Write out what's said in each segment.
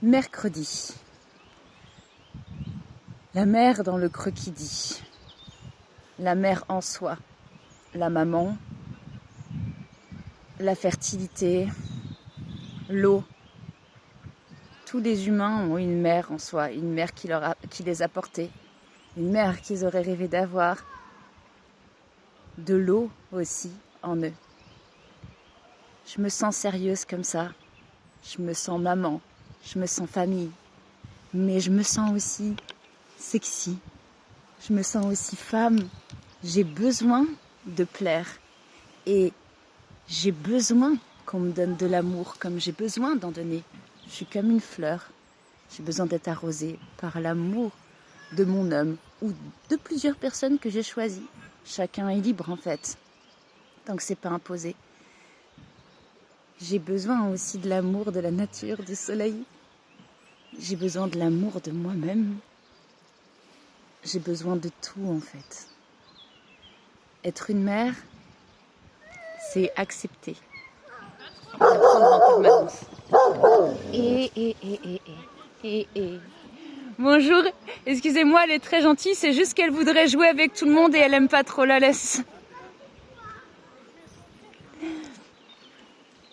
Mercredi. La mère dans le croquis-dit. La mère en soi. La maman. La fertilité. L'eau. Tous les humains ont une mère en soi. Une mère qui les a portés. Une mère qu'ils auraient rêvé d'avoir. De l'eau aussi en eux. Je me sens sérieuse comme ça. Je me sens maman. Je me sens famille. Mais je me sens aussi sexy. Je me sens aussi femme. J'ai besoin de plaire. Et j'ai besoin qu'on me donne de l'amour comme j'ai besoin d'en donner. Je suis comme une fleur. J'ai besoin d'être arrosée par l'amour de mon homme ou de plusieurs personnes que j'ai choisies. Chacun est libre en fait. Donc c'est pas imposé. J'ai besoin aussi de l'amour de la nature, du soleil. J'ai besoin de l'amour de moi-même. J'ai besoin de tout en fait. Être une mère, c'est accepter. Apprendre en permanence. Bonjour, excusez-moi, elle est très gentille, c'est juste qu'elle voudrait jouer avec tout le monde et elle aime pas trop la laisse.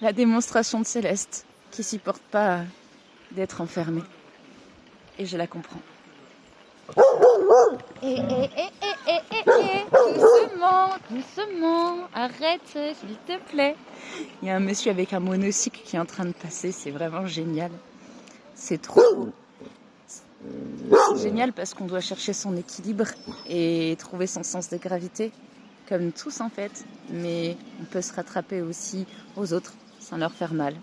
La démonstration de Céleste, qui supporte pas d'être enfermée. Et je la comprends. Doucement, arrête, s'il te plaît. Il y a un monsieur avec un monocycle qui est en train de passer, c'est vraiment génial. C'est trop génial parce qu'on doit chercher son équilibre et trouver son sens de gravité, comme tous en fait, mais on peut se rattraper aussi aux autres sans leur faire mal.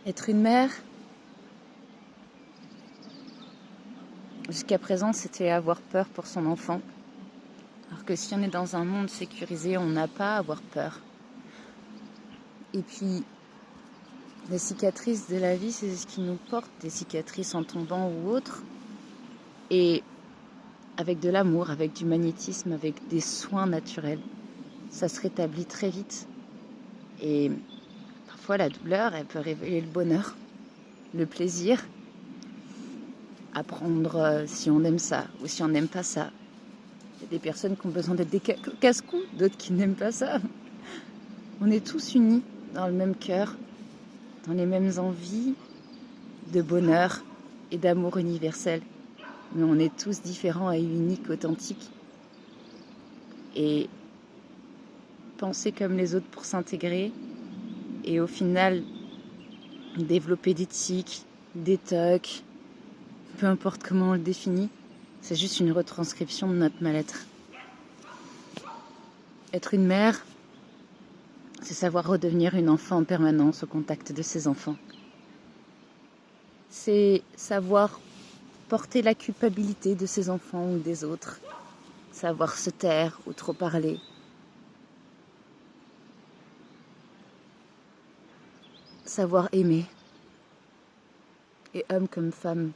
Être une mère, jusqu'à présent, c'était avoir peur pour son enfant. Alors que si on est dans un monde sécurisé, on n'a pas à avoir peur. Et puis, les cicatrices de la vie, c'est ce qui nous porte, des cicatrices en tombant ou autre. Et avec de l'amour, avec du magnétisme, avec des soins naturels, ça se rétablit très vite. Et parfois, la douleur, elle peut révéler le bonheur, le plaisir. Apprendre si on aime ça ou si on n'aime pas ça. Il y a des personnes qui ont besoin d'être des casse-cou, d'autres qui n'aiment pas ça. On est tous unis dans le même cœur, dans les mêmes envies de bonheur et d'amour universel. Mais on est tous différents et uniques, authentiques. Et penser comme les autres pour s'intégrer et au final développer des tics, des tocs, peu importe comment on le définit, c'est juste une retranscription de notre mal-être. Être une mère, c'est savoir redevenir une enfant en permanence au contact de ses enfants. C'est savoir porter la culpabilité de ses enfants ou des autres. Savoir se taire ou trop parler. Savoir aimer. Et hommes comme femmes,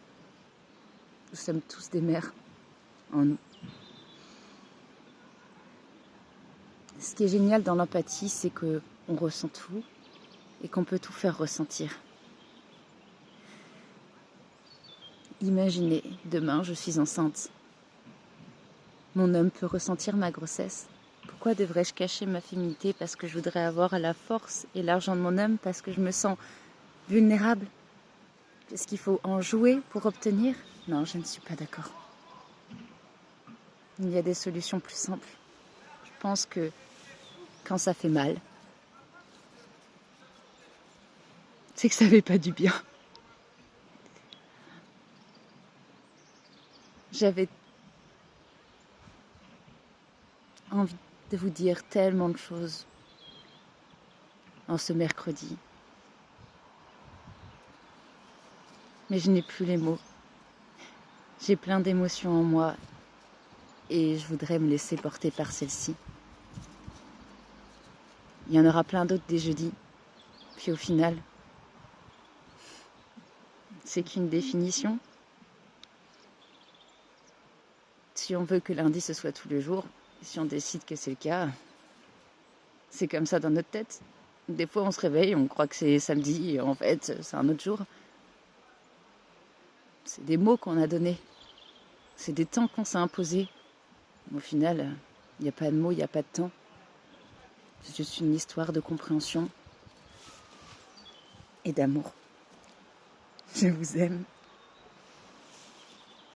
nous sommes tous des mères en nous. Ce qui est génial dans l'empathie, c'est qu'on ressent tout et qu'on peut tout faire ressentir. Imaginez, demain je suis enceinte. Mon homme peut ressentir ma grossesse. Pourquoi devrais-je cacher ma féminité parce que je voudrais avoir la force et l'argent de mon homme parce que je me sens vulnérable? Est-ce qu'il faut en jouer pour obtenir? Non, je ne suis pas d'accord. Il y a des solutions plus simples. Je pense que quand ça fait mal, c'est que ça fait pas du bien. J'avais envie de vous dire tellement de choses en ce mercredi. Mais je n'ai plus les mots. J'ai plein d'émotions en moi et je voudrais me laisser porter par celle-ci. Il y en aura plein d'autres des jeudis. Puis au final, c'est qu'une définition. Si on veut que lundi ce soit tous les jours, si on décide que c'est le cas, c'est comme ça dans notre tête. Des fois, on se réveille, on croit que c'est samedi, et en fait, c'est un autre jour. C'est des mots qu'on a donnés. C'est des temps qu'on s'est imposés. Au final, il n'y a pas de mots, il n'y a pas de temps. C'est juste une histoire de compréhension et d'amour. Je vous aime.